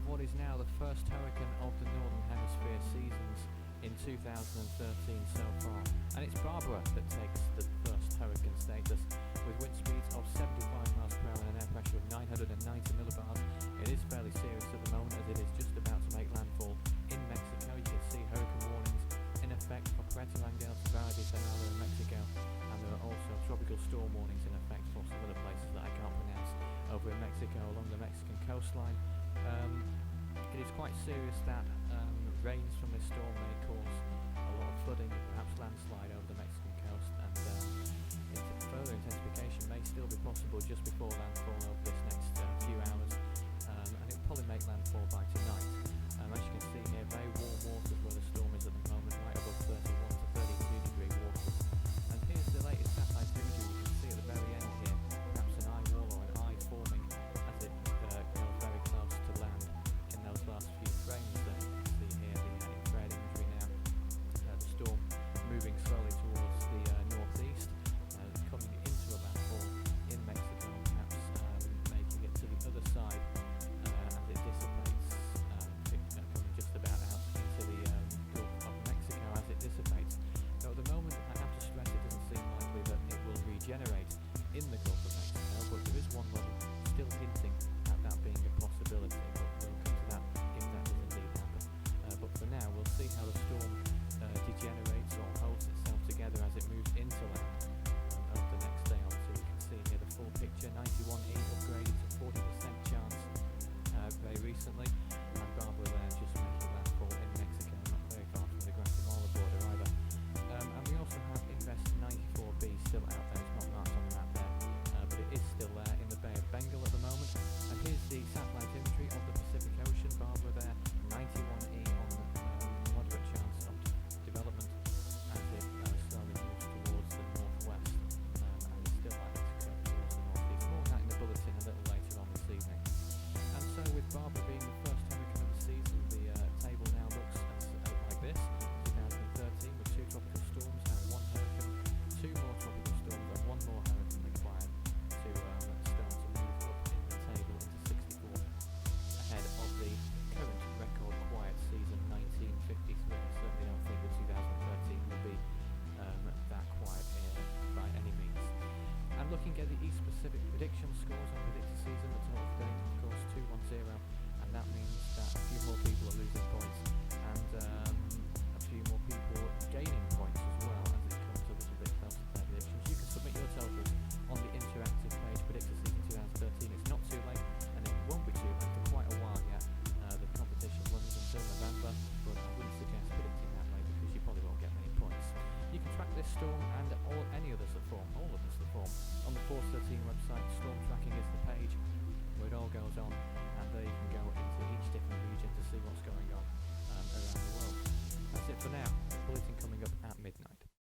of what is now the first hurricane of the Northern Hemisphere seasons in 2013 so far. And it's Barbara that takes the first hurricane status with wind speeds of 75 miles per hour and an air pressure of 990 millibars. It is fairly serious at the moment as it is just about to make landfall in Mexico. You can see hurricane warnings in effect for Puerto Angel, Severity, Fernando in Mexico, and there are also tropical storm warnings in effect for some other places that I can't pronounce over in Mexico along the Mexican coastline. It is quite serious that rains from this storm may cause a lot of flooding, perhaps landslide over the Mexican coast, and further intensification may still be possible just before landfall over this next few hours, and it will probably make landfall by tonight. As you can see here, very warm waters where the storm is at the moment, right above 31 to 32 degree waters. And here's the latest satellite imagery. You can see at the very end here, perhaps an eye wall or an eye forming as it goes very close to land in those last few frames there. You can see here the infrared imagery now. The storm moving slowly towards the northeast, coming into a landfall in Mexico, perhaps making it to the other side as it dissipates, coming just about out into the Gulf of Mexico as it dissipates. Now at the moment, I have to stress, it doesn't seem likely that it will regenerate in the Gulf of Mexico, but there is one model still hinting at that being a possibility, but we'll come to that if that does indeed happen. But for now, we'll see how the storm degenerates or holds itself together as it moves into land over the next day or two. You can see here the full picture, 91E upgraded to 40% chance very recently, and Barbara there just making landfall in Mexico, not very far from the Guatemala border either. And we also have Invest 94B still out there. It's not marked on the map there, but it is still there in the Bay of Bengal at the moment. And here's the satellite imagery of the Pacific Ocean. Barbara there, 91E on the moderate chance of development as it slowly moves towards the northwest, and it's still likely to go towards the northeast. More on that in the bulletin a little later on this evening. And so with Barbara being the first hurricane of the season, the table now looks like this. 2013 with 2 tropical storms and 1 hurricane, 2 more tropical storms and 1 more hurricane required to start to move up in the table into 64th, ahead of the current record quiet season 1953. I certainly don't think that 2013 will be that quiet by any means. And looking at the East Pacific prediction scores on predicted season, the total for today, of course, 210, and that means that a few more people are losing points and a few more people gaining points as well as it comes a little bit closer to their predictions. You can submit your totals on the interactive page, predicted season 2013. It's not too late, and it won't be too late for quite a while yet. The competition runs until November, but I wouldn't suggest predicting that way because you probably won't get many points. You can track this storm and any others that form, all of us that form, on the 413 website. Storm tracking is the page where it all goes